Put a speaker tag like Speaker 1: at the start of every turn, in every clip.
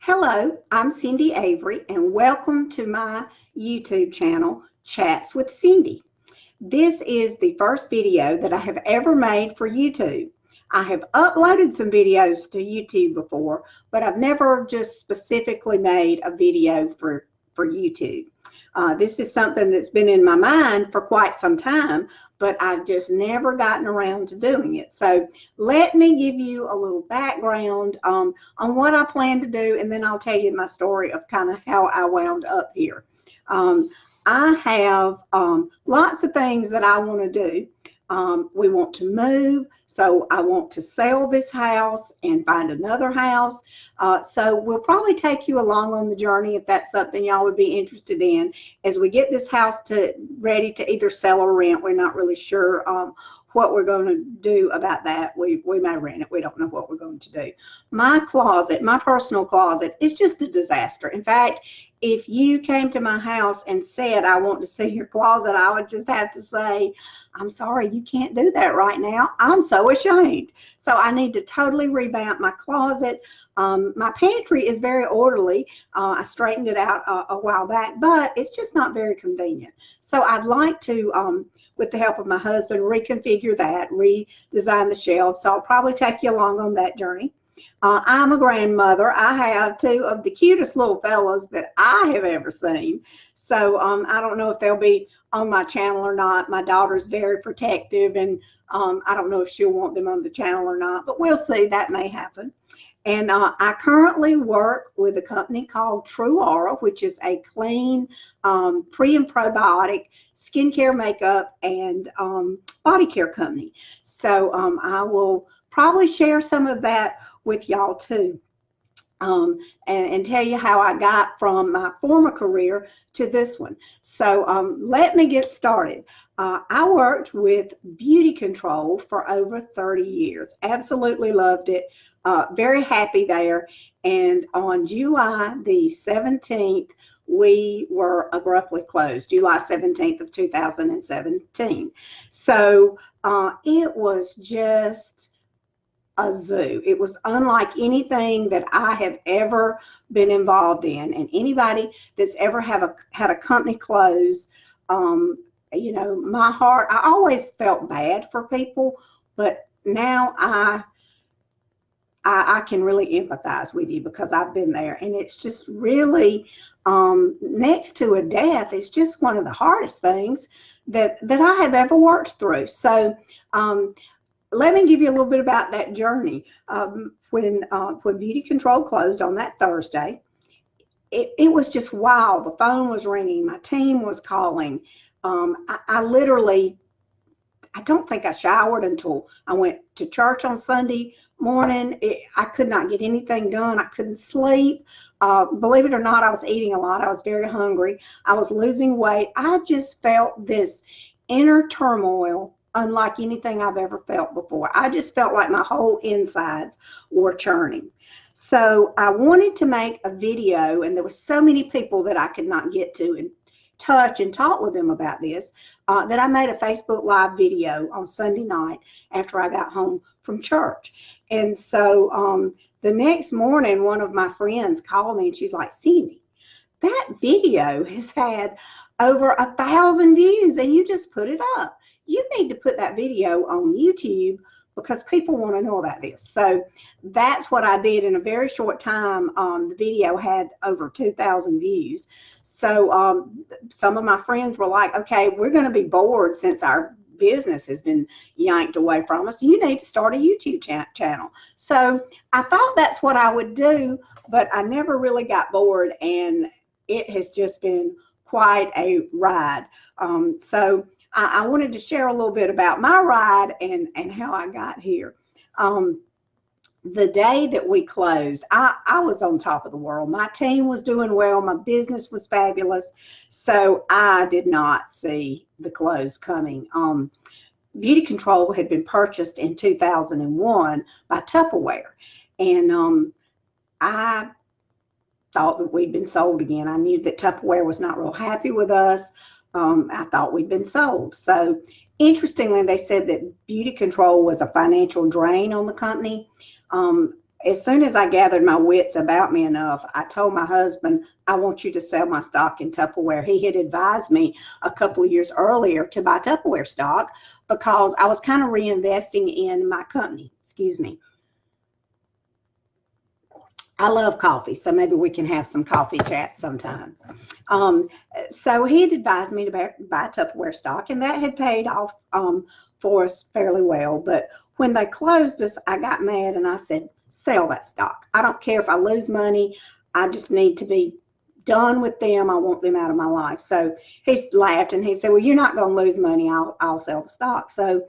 Speaker 1: Hello, I'm Cindy Avery, and welcome to my YouTube channel, Chats with Cindy. This is the first video that I have ever made for YouTube. I have uploaded some videos to YouTube before, but I've never just specifically made a video for YouTube. This is something that's been in my mind for quite some time, but I've just never gotten around to doing it. So let me give you a little background on what I plan to do, and then I'll tell you my story of kind of how I wound up here. I have lots of things that I want to do. We want to move, so I want to sell this house and find another house. So we'll probably take you along on the journey if that's something y'all would be interested in. As we get this house ready to either sell or rent, we're not really sure what we're going to do about that. We may rent it. We don't know what we're going to do. My closet, my personal closet, is just a disaster. In fact, if you came to my house and said, I want to see your closet, I would just have to say, I'm sorry, you can't do that right now. I'm so ashamed. So I need to totally revamp my closet. My pantry is very orderly. I straightened it out a while back, but it's just not very convenient. So I'd like to, with the help of my husband, reconfigure that, redesign the shelves. So I'll probably take you along on that journey. I'm a grandmother. I have two of the cutest little fellas that I have ever seen. So I don't know if they'll be on my channel or not. My daughter's very protective, and I don't know if she'll want them on the channel or not, but we'll see. That may happen. And I currently work with a company called TrūAura, which is a clean, pre and probiotic skincare, makeup, and body care company. So I will probably share some of that with y'all too, and tell you how I got from my former career to this one. So let me get started. I worked with BeautiControl for over 30 years. Absolutely loved it. Very happy there. And on July the 17th, we were abruptly closed, July 17th of 2017. So it was just a zoo. It was unlike anything that I have ever been involved in, and anybody that's ever had a company close, you know, my heart, I always felt bad for people, but now I can really empathize with you because I've been there, and it's just really next to a death. It's just one of the hardest things that I have ever worked through. So let me give you a little bit about that journey. When BeautiControl closed on that Thursday, it was just wild. The phone was ringing. My team was calling. I literally, I don't think I showered until I went to church on Sunday morning. I could not get anything done. I couldn't sleep. Believe it or not, I was eating a lot. I was very hungry. I was losing weight. I just felt this inner turmoil unlike anything I've ever felt before. I just felt like my whole insides were churning. So I wanted to make a video, and there were so many people that I could not get to and touch and talk with them about this, that I made a Facebook Live video on Sunday night after I got home from church. And so the next morning, one of my friends called me, and she's like, Cindy, that video has had over 1,000 views, and you just put it up. You need to put that video on YouTube because people want to know about this. So that's what I did in a very short time. The video had over 2,000 views. So some of my friends were like, okay, we're going to be bored since our business has been yanked away from us. You need to start a YouTube channel. So I thought that's what I would do, but I never really got bored, and it has just been quite a ride. So I wanted to share a little bit about my ride and how I got here. The day that we closed, I was on top of the world. My team was doing well. My business was fabulous. So I did not see the close coming. BeautiControl had been purchased in 2001 by TrūAura. And I thought that we'd been sold again. I knew that TrūAura was not real happy with us. I thought we'd been sold. So interestingly, they said that BeautiControl was a financial drain on the company. as soon as I gathered my wits about me enough, I told my husband, I want you to sell my stock in Tupperware. He had advised me a couple of years earlier to buy Tupperware stock because I was kind of reinvesting in my company. Excuse me. I love coffee, so maybe we can have some coffee chats sometimes. Um, so he had advised me to buy Tupperware stock, and that had paid off for us fairly well. But when they closed us, I got mad and I said, sell that stock. I don't care if I lose money. I just need to be done with them. I want them out of my life. So he laughed and he said, well, you're not going to lose money. I'll sell the stock. So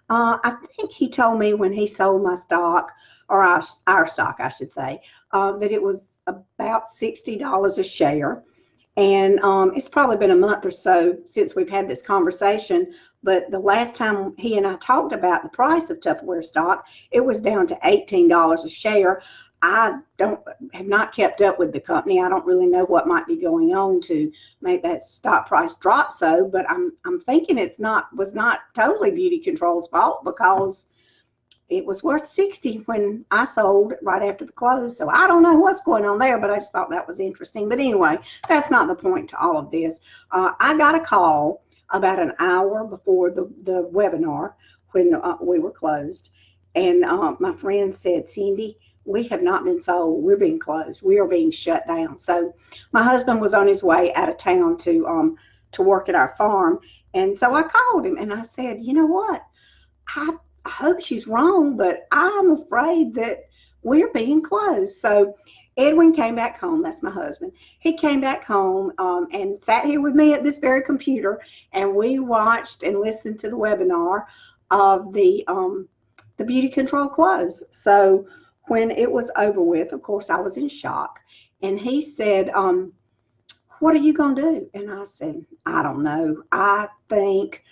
Speaker 1: I think he told me when he sold my stock, or our stock, I should say, that it was about $60 a share. And it's probably been a month or so since we've had this conversation, but the last time he and I talked about the price of Tupperware stock, it was down to $18 a share. I have not kept up with the company. I don't really know what might be going on to make that stock price drop so, but I'm thinking was not totally BeautiControl's fault, because it was worth 60 when I sold right after the close. So I don't know what's going on there, but I just thought that was interesting. But anyway, that's not the point to all of this. I got a call about an hour before the webinar when we were closed. And my friend said, Cindy, we have not been sold. We're being closed. We are being shut down. So my husband was on his way out of town to work at our farm. And so I called him and I said, you know what? I hope she's wrong, but I'm afraid that we're being closed. So Edwin came back home. That's my husband. He came back home and sat here with me at this very computer, and we watched and listened to the webinar of the BeautiControl close. So when it was over with, of course, I was in shock. And he said, what are you going to do? And I said, I don't know. I think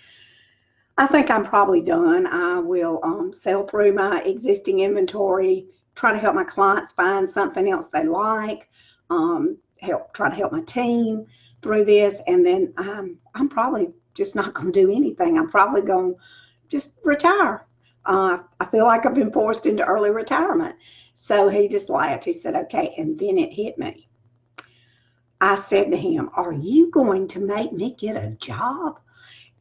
Speaker 1: I'm probably done. I will sell through my existing inventory, try to help my clients find something else they like, try to help my team through this, and then I'm probably just not going to do anything. I'm probably going to just retire. I feel like I've been forced into early retirement. So he just laughed. He said, okay, and then it hit me. I said to him, are you going to make me get a job?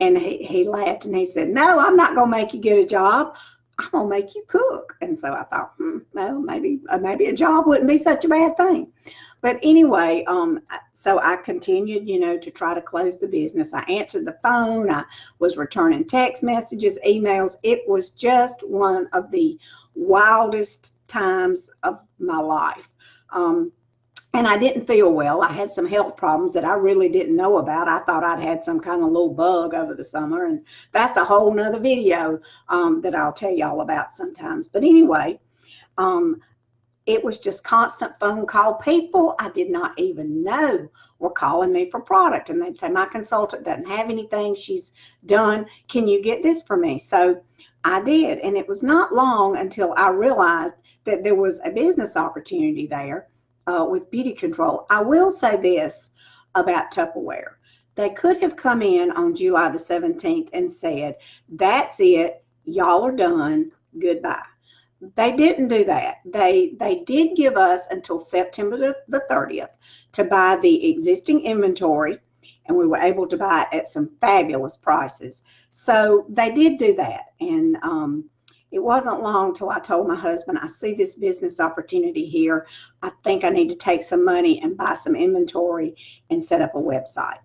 Speaker 1: And he laughed and he said, no, I'm not going to make you get a job. I'm going to make you cook. And so I thought, well, maybe a job wouldn't be such a bad thing. But anyway, so I continued, to try to close the business. I answered the phone. I was returning text messages, emails. It was just one of the wildest times of my life. And I didn't feel well. I had some health problems that I really didn't know about. I thought I'd had some kind of little bug over the summer, and that's a whole nother video that I'll tell y'all about sometimes. But anyway, it was just constant phone call. People I did not even know were calling me for product, and they'd say, my consultant doesn't have anything she's done. Can you get this for me? So I did, and it was not long until I realized that there was a business opportunity there. With BeautiControl. I will say this about Tupperware. They could have come in on July the 17th and said, that's it, y'all are done, goodbye. They didn't do that. They did give us until September the 30th to buy the existing inventory, and we were able to buy it at some fabulous prices. So they did do that. And it wasn't long till I told my husband, I see this business opportunity here. I think I need to take some money and buy some inventory and set up a website.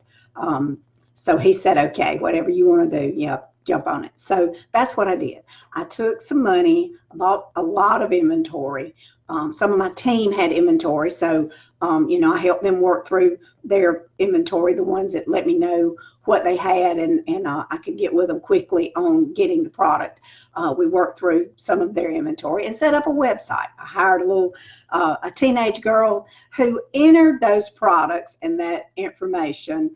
Speaker 1: So he said, okay, whatever you want to do, jump on it. So that's what I did. I took some money, bought a lot of inventory. Some of my team had inventory, so I helped them work through their inventory, the ones that let me know what they had, and I could get with them quickly on getting the product. We worked through some of their inventory and set up a website. I hired a teenage girl who entered those products and that information.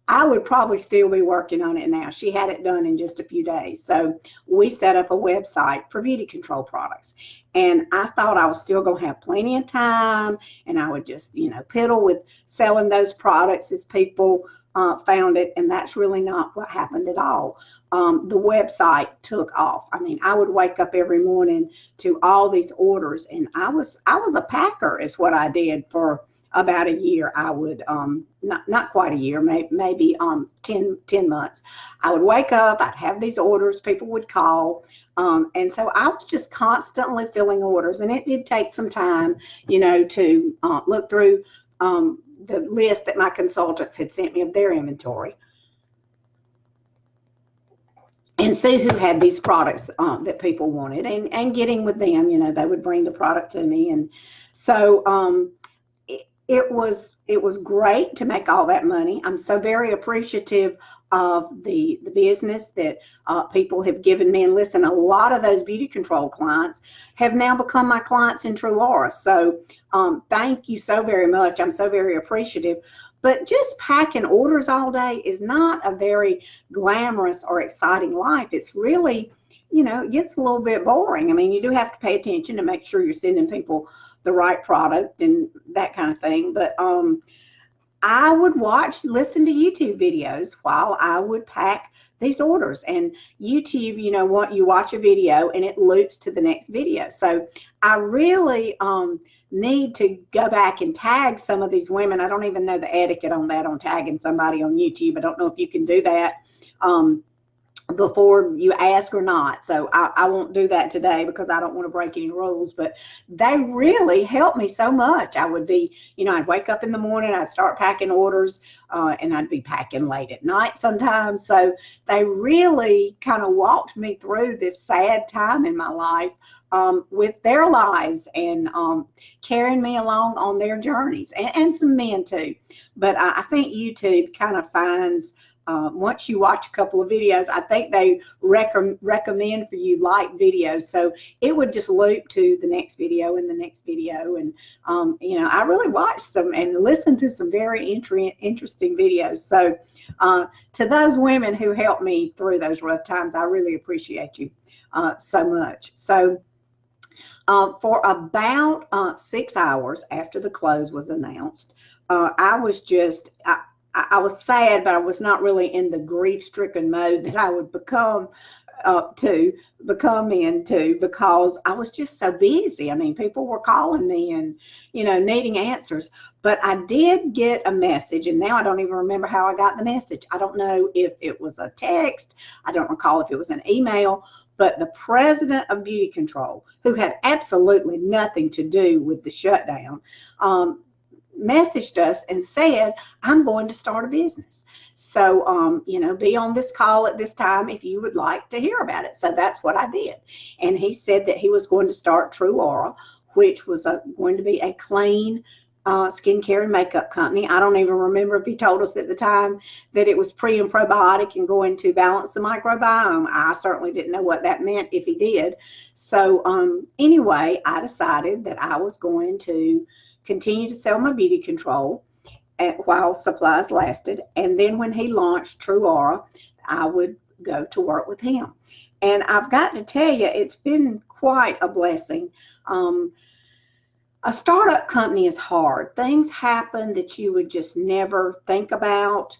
Speaker 1: I would probably still be working on it now. She had it done in just a few days. So we set up a website for BeautiControl products. And I thought I was still going to have plenty of time, and I would just, piddle with selling those products as people found it, and that's really not what happened at all. The website took off. I mean, I would wake up every morning to all these orders, and I was a packer is what I did for about a year. I would not quite a year, maybe 10 months. I would wake up, I'd have these orders, people would call, and so I was just constantly filling orders, and it did take some time, you know, to look through the list that my consultants had sent me of their inventory and see who had these products that people wanted, and getting with them. You know, they would bring the product to me, and so it was great to make all that money. I'm so very appreciative of the business that people have given me. And listen, a lot of those BeautiControl clients have now become my clients in TrūAura. So thank you so very much. I'm so very appreciative. But just packing orders all day is not a very glamorous or exciting life. It's really, you know, it gets a little bit boring. I mean, you do have to pay attention to make sure you're sending people the right product and that kind of thing. But I would listen to YouTube videos while I would pack these orders. And YouTube, you know what, you watch a video and it loops to the next video. So I really need to go back and tag some of these women. I don't even know the etiquette on that, on tagging somebody on YouTube. I don't know if you can do that before you ask or not. So I won't do that today because I don't want to break any rules, but they really helped me so much. I would be, you know, I'd wake up in the morning, I'd start packing orders, and I'd be packing late at night sometimes. So they really kind of walked me through this sad time in my life with their lives, and carrying me along on their journeys, and some men too. But I think YouTube kind of finds, once you watch a couple of videos, I think they recommend for you like videos. So it would just loop to the next video and the next video. And, you know, I really watched some and listened to some very interesting videos. So to those women who helped me through those rough times, I really appreciate you so much. So for about 6 hours after the close was announced, I was just, I was sad, but I was not really in the grief-stricken mode that I would become into, because I was just so busy. I mean, people were calling me and, you know, needing answers. But I did get a message, and now I don't even remember how I got the message. I don't know if it was a text. I don't recall if it was an email. But the president of BeautiControl, who had absolutely nothing to do with the shutdown, messaged us and said, I'm going to start a business. So, you know, be on this call at this time if you would like to hear about it. So that's what I did. And he said that he was going to start TrūAura, which was going to be a clean skincare and makeup company. I don't even remember if he told us at the time that it was pre and probiotic and going to balance the microbiome. I certainly didn't know what that meant if he did. So anyway, I decided that I was going to continue to sell my BeautiControl while supplies lasted. And then when he launched TrūAura, I would go to work with him. And I've got to tell you, it's been quite a blessing. A startup company is hard. Things happen that you would just never think about.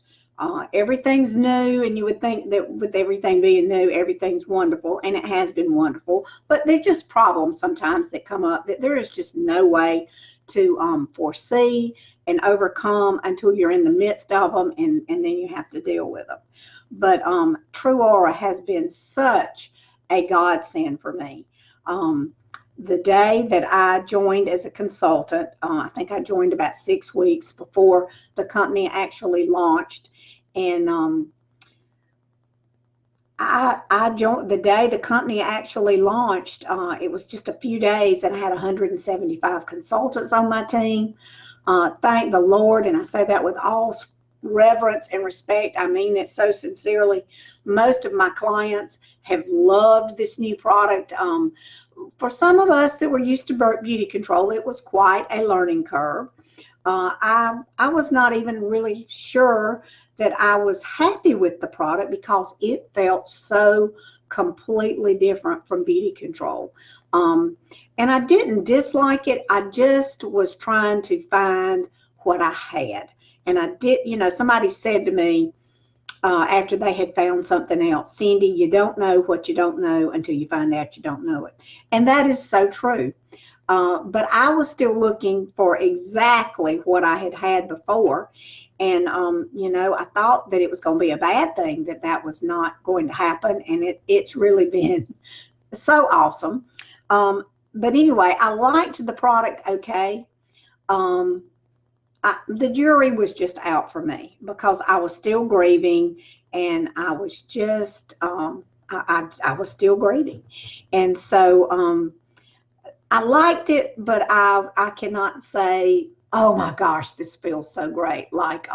Speaker 1: Everything's new, and you would think that with everything being new, everything's wonderful, and it has been wonderful. But they're just problems sometimes that come up that there is just no way to foresee and overcome until you're in the midst of them, and then you have to deal with them. But TrūAura has been such a godsend for me. The day that I joined as a consultant, I think I joined about 6 weeks before the company actually launched. And I joined the day the company actually launched. It was just a few days, and I had 175 consultants on my team. Thank the Lord, and I say that with all reverence and respect. I mean it so sincerely. Most of my clients have loved this new product. For some of us that were used to BeautiControl, it was quite a learning curve. I was not even really sure that I was happy with the product because it felt so completely different from BeautiControl. And I didn't dislike it. I just was trying to find what I had. And I did, you know, somebody said to me after they had found something else, Cindy, you don't know what you don't know until you find out you don't know it. And that is so true. But I was still looking for exactly what I had had before. And, you know, I thought that it was going to be a bad thing, that that was not going to happen. And it's really been so awesome. But anyway, I liked the product okay. The jury was just out for me because I was still grieving, and I was just, I was still grieving. And so I liked it, but I cannot say, oh my gosh, this feels so great. Like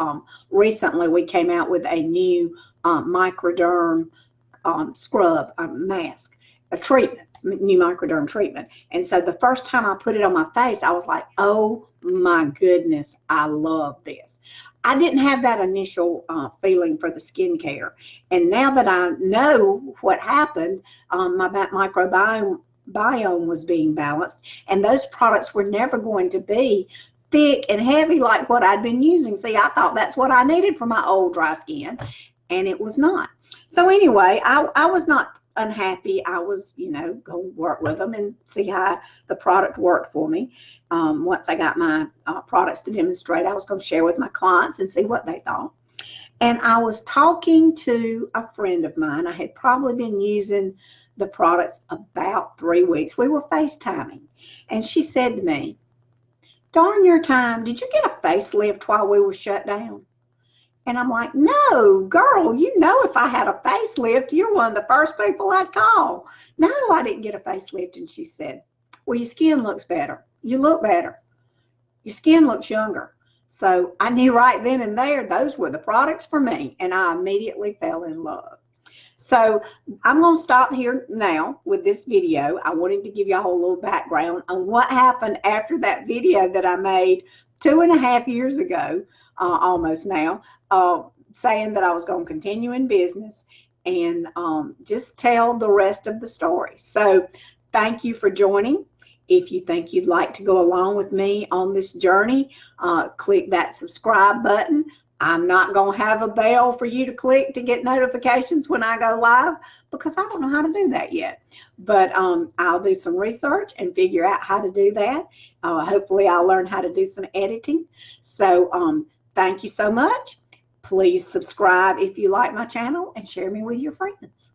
Speaker 1: recently we came out with a new microderm scrub mask, a treatment, new microderm treatment. And so the first time I put it on my face, I was like, oh my goodness, I love this. I didn't have that initial feeling for the skincare. And now that I know what happened, my microbiome was being balanced, and those products were never going to be thick and heavy like what I'd been using. See, I thought that's what I needed for my old dry skin, and it was not. So anyway, I was not unhappy. I was, you know, going to work with them and see how the product worked for me. Once I got my products to demonstrate, I was going to share with my clients and see what they thought. And I was talking to a friend of mine. I had probably been using the products about 3 weeks. We were FaceTiming, and she said to me, darn your time, did you get a facelift while we were shut down? And I'm like, no, girl, you know, if I had a facelift, you're one of the first people I'd call. No, I didn't get a facelift. And she said, well, your skin looks better. You look better. Your skin looks younger. So I knew right then and there those were the products for me, and I immediately fell in love. So I'm going to stop here now with this video. I wanted to give y'all a little background on what happened after that video that I made 2.5 years ago, almost now, saying that I was going to continue in business, and just tell the rest of the story. So thank you for joining. If you think you'd like to go along with me on this journey, click that subscribe button. I'm not going to have a bell for you to click to get notifications when I go live, because I don't know how to do that yet. But I'll do some research and figure out how to do that. Hopefully I'll learn how to do some editing. So thank you so much. Please subscribe if you like my channel, and share me with your friends.